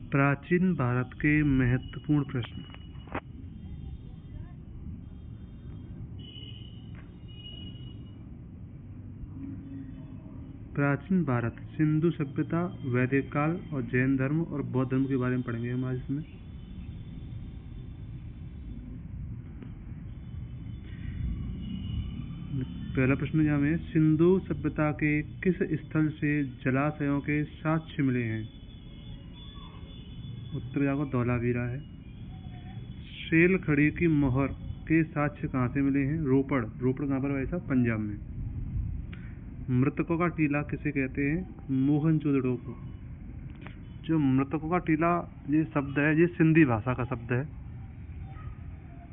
प्राचीन भारत के महत्वपूर्ण प्रश्न। प्राचीन भारत, सिंधु सभ्यता, वैदिक काल और जैन धर्म और बौद्ध धर्म के बारे में पढ़ेंगे हम आज इसमें। पहला प्रश्न यहाँ में, सिंधु सभ्यता के किस स्थल से जलाशयों के साक्ष्य मिले हैं? उत्तर यहाँ धौलावीरा है। शेल खड़ी की मोहर के साक्ष्य कहाँ से मिले हैं? रोपड़। रोपड़ कहाँ पर भाई साहब? पंजाब में। मृतकों का टीला किसे कहते हैं? मोहनजोदड़ो को। जो मृतकों का टीला ये शब्द है, ये सिंधी भाषा का शब्द है।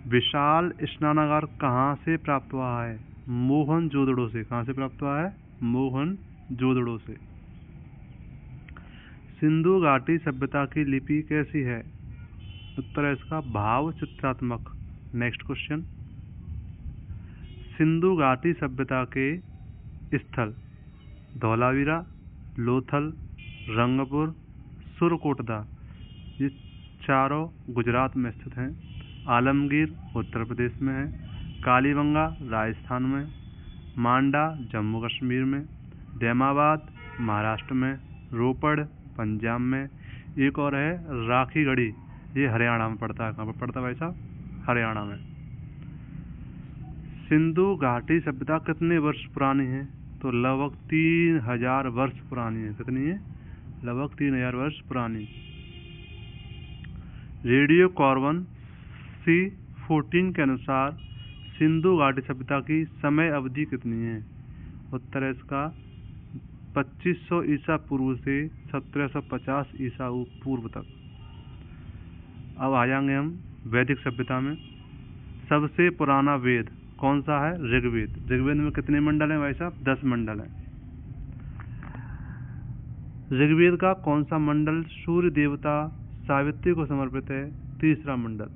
विशाल स्नानागार कहाँ से प्राप्त हुआ है? मोहनजोदड़ो से। कहाँ से प्राप्त हुआ है? मोहनजोदड़ो से। सिंधु घाटी सभ्यता की लिपि कैसी है? उत्तर है इसका भाव चित्रात्मक। नेक्स्ट क्वेश्चन, सिंधु घाटी सभ्यता के स्थल धौलावीरा, लोथल, रंगपुर, सुरकोटदा ये चारों गुजरात में स्थित हैं। आलमगीर उत्तर प्रदेश में है। कालीबंगा राजस्थान में, मांडा जम्मू कश्मीर में, दैमाबाद महाराष्ट्र में, रोपड़ पंजाब में, एक और है राखीगढ़ी, ये हरियाणा में पड़ता है। कहाँ पर पड़ता है भाई साहब? हरियाणा में। सिंधु घाटी सभ्यता कितने वर्ष पुरानी है? तो लगभग 3000 वर्ष पुरानी है। कितनी है? लगभग 3000 वर्ष पुरानी। रेडियो कार्बन C14 के अनुसार सिंधु घाटी सभ्यता की समय अवधि कितनी है? उत्तर है इसका 2500 ईसा पूर्व से 1750 ईसा पूर्व तक। अब आ जाएंगे हम वैदिक सभ्यता में। सबसे पुराना वेद कौन सा है? ऋग्वेद। ऋग्वेद में कितने मंडल हैं भाई साहब? 10 मंडल हैं। ऋग्वेद का कौन सा मंडल सूर्य देवता सावित्री को समर्पित है? तीसरा मंडल।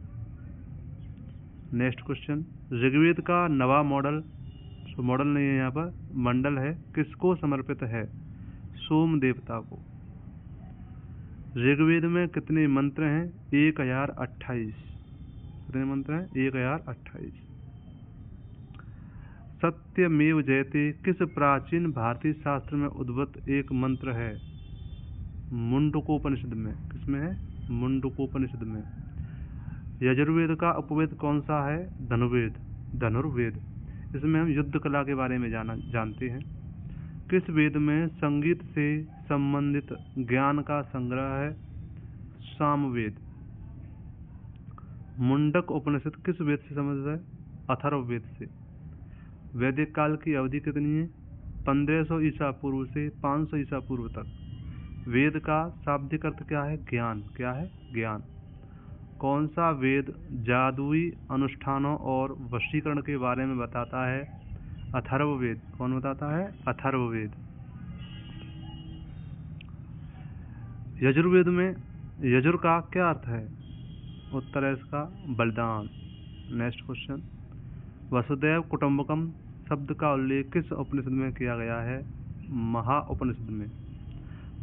नेक्स्ट क्वेश्चन, ऋग्वेद का नवा मॉडल, मॉडल नहीं है यहाँ पर, मंडल है, किसको समर्पित है? सोम देवता को। ऋग्वेद में कितने मंत्र हैं? 1028। कितने मंत्र हैं? 1028। सत्यमेव जयते किस प्राचीन भारतीय शास्त्र में उद्भूत एक मंत्र है? मुंडकोपनिषद में। किसमें है? मुंडकोपनिषद में। यजुर्वेद का उपवेद कौन सा है? धनुर्वेद। धनुर्वेद। इसमें हम युद्ध कला के बारे में जानते हैं। किस वेद में संगीत से संबंधित ज्ञान का संग्रह है? सामवेद। मुंडक उपनिषद किस वेद से संबंधित है? अथर्ववेद से। वैदिक काल की अवधि कितनी है? 1500 ईसा पूर्व से 500 ईसा पूर्व तक। वेद का शाब्दिक अर्थ क्या है? ज्ञान। क्या है? ज्ञान। कौन सा वेद जादुई अनुष्ठानों और वशीकरण के बारे में बताता है? अथर्ववेद। कौन बताता है? अथर्ववेद। यजुर्वेद में यजुर का क्या अर्थ है? उत्तर है इसका बलिदान। नेक्स्ट क्वेश्चन, वसुदैव कुटुंबकम शब्द का उल्लेख किस उपनिषद में किया गया है? महा उपनिषद में।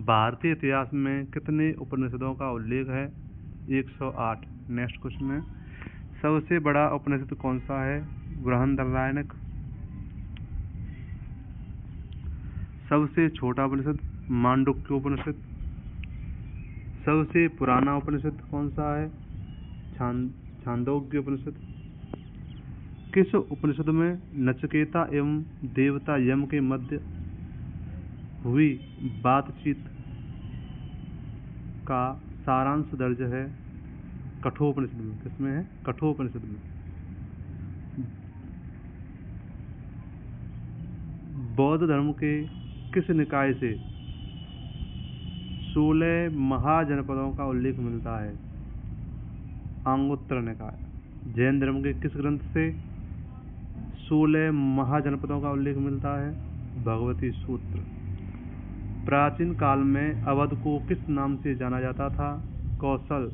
भारतीय इतिहास में कितने उपनिषदों का उल्लेख है? 108। नेक्स्ट क्वेश्चन है, सबसे बड़ा उपनिषद कौन सा है? बृहदारण्यक। सबसे छोटा उपनिषद मांडुक्य उपनिषद। सबसे पुराना उपनिषद कौन सा है? छांदोग्य उपनिषद। किस उपनिषद में नचिकेता एवं देवता यम के मध्य हुई बातचीत का सारांश दर्ज है? कठोपनिषद में। किसमें है? कठोपनिषद में। बौद्ध धर्म के किस निकाय से 16 महाजनपदों का उल्लेख मिलता है? अंगुत्तर निकाय। जैन धर्म के किस ग्रंथ से 16 महाजनपदों का उल्लेख मिलता है? भगवती सूत्र। प्राचीन काल में अवध को किस नाम से जाना जाता था? कौशल।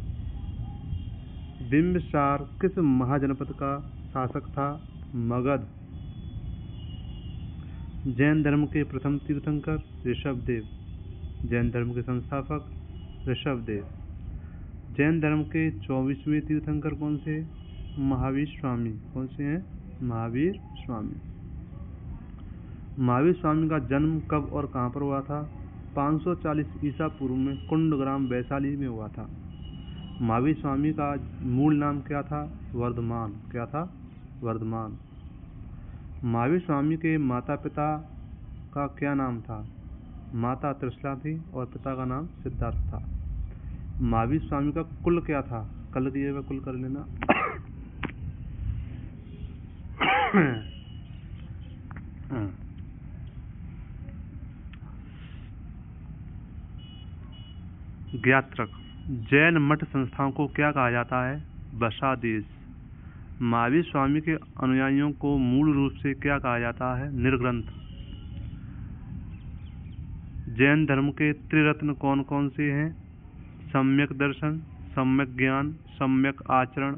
बिंबिसार किस महाजनपद का शासक था? मगध। जैन धर्म के प्रथम तीर्थंकर ऋषभदेव। जैन धर्म के संस्थापक ऋषभदेव। जैन धर्म के 24वें तीर्थंकर कौन से? महावीर स्वामी। कौन से हैं? महावीर स्वामी। महावीर स्वामी का जन्म कब और कहाँ पर हुआ था? 540 ईसा पूर्व में कुंडग्राम वैशाली में हुआ था। महावीर स्वामी का मूल नाम क्या था? वर्धमान। क्या था? वर्धमान। महावीर स्वामी के माता पिता का क्या नाम था? माता त्रिशला थी और पिता का नाम सिद्धार्थ था। महावीर स्वामी का कुल क्या था? कल दिए हुए कुल कर लेना। ज्ञात रख। जैन मठ संस्थाओं को क्या कहा जाता है? वशादेश। महावीर स्वामी के अनुयायियों को मूल रूप से क्या कहा जाता है? निर्ग्रंथ। जैन धर्म के त्रिरत्न कौन कौन से हैं? सम्यक दर्शन, सम्यक ज्ञान, सम्यक आचरण।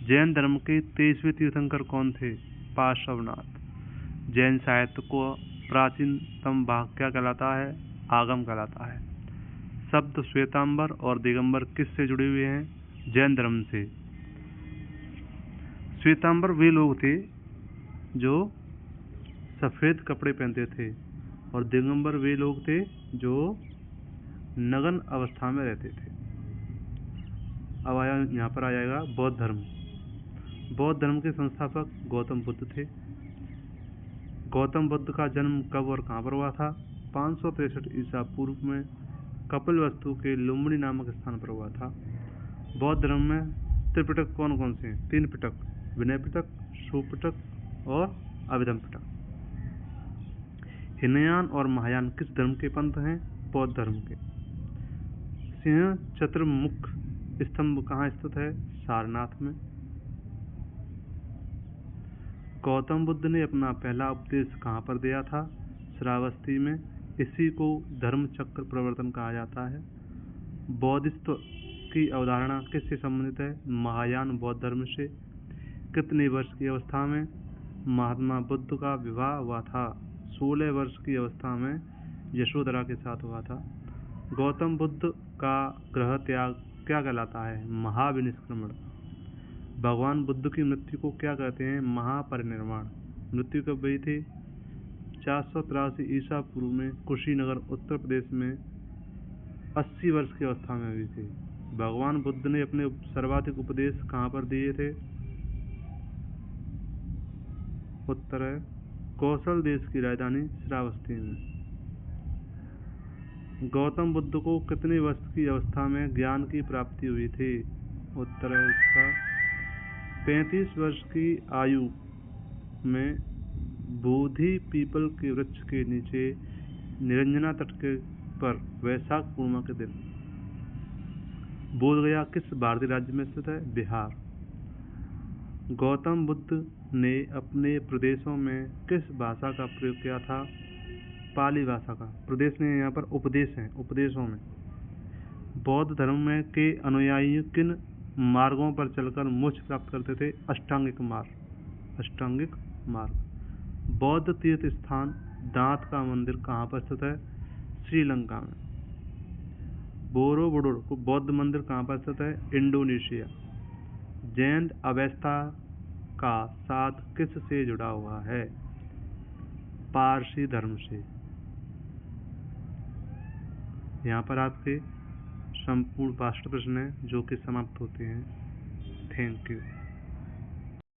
जैन धर्म के 23वें तीर्थंकर कौन थे? पार्श्वनाथ। जैन साहित्य को प्राचीनतम भाग क्या कहलाता है? आगम कहलाता है। शब्द श्वेतांबर और दिगंबर किससे जुड़े हुए हैं? जैन धर्म से। श्वेतांबर वे लोग थे जो सफेद कपड़े पहनते थे और दिगंबर वे लोग थे जो नग्न अवस्था में रहते थे। अब आया यहाँ पर आ जाएगा बौद्ध धर्म। बौद्ध धर्म के संस्थापक गौतम बुद्ध थे। गौतम बुद्ध का जन्म कब और कहाँ पर हुआ था? 563 ईसा पूर्व में कपिलवस्तु के लुम्बिनी नामक स्थान पर हुआ था। बौद्ध धर्म में त्रिपिटक कौन कौन से हैं? 3 पिटक, विनय पिटक, सुपिटक और अभिधम पिटक। हिनयान और महायान किस धर्म के पंथ हैं? बौद्ध धर्म के। सिंह चतुर्मुख स्तंभ कहाँ स्थित है? सारनाथ में। गौतम बुद्ध ने अपना पहला उपदेश कहाँ पर दिया था? श्रावस्ती में। इसी को धर्म चक्र प्रवर्तन कहा जाता है। बौद्धित्व की अवधारणा किससे संबंधित है? महायान बौद्ध धर्म से। कितने वर्ष की अवस्था में महात्मा बुद्ध का विवाह हुआ था? 16 वर्ष की अवस्था में यशोधरा के साथ हुआ था। गौतम बुद्ध का गृह त्याग क्या कहलाता है? महाविनिष्क्रमण। भगवान बुद्ध की मृत्यु को क्या कहते हैं? महापरिनिर्वाण। मृत्यु कब हुई थी? 483 ईसा पूर्व में कुशीनगर उत्तर प्रदेश में 80 वर्ष की अवस्था में हुई थी। भगवान बुद्ध ने अपने सर्वाधिक उपदेश कहाँ पर दिए थे? उत्तर है कौशल देश की राजधानी श्रावस्ती में। गौतम बुद्ध को कितने वर्ष की अवस्था में ज्ञान की प्राप्ति हुई थी? उत्तर है इसका 35 वर्ष की आयु में बोधि पीपल के वृक्ष के नीचे निरंजना तट के पर वैशाख पूर्णिमा के दिन। बोधगया किस भारतीय राज्य में स्थित है? बिहार। गौतम बुद्ध ने अपने प्रदेशों में किस भाषा का प्रयोग किया था? पाली भाषा का। प्रदेश में यहाँ पर उपदेश हैं, उपदेशों में। बौद्ध धर्म में के अनुयायी किन मार्गों पर चलकर मोक्ष प्राप्त करते थे? अष्टांगिक मार्ग। अष्टांगिक मार्ग। बौद्ध तीर्थ स्थान दांत का मंदिर कहाँ पर स्थित है? श्रीलंका में। बोरोबुडुर बौद्ध मंदिर कहाँ पर स्थित है? इंडोनेशिया। जैन अवस्था का साथ किस से जुड़ा हुआ है? पारसी धर्म से। यहाँ पर आपके संपूर्ण 62 प्रश्न हैं जो कि समाप्त होते हैं। Thank you.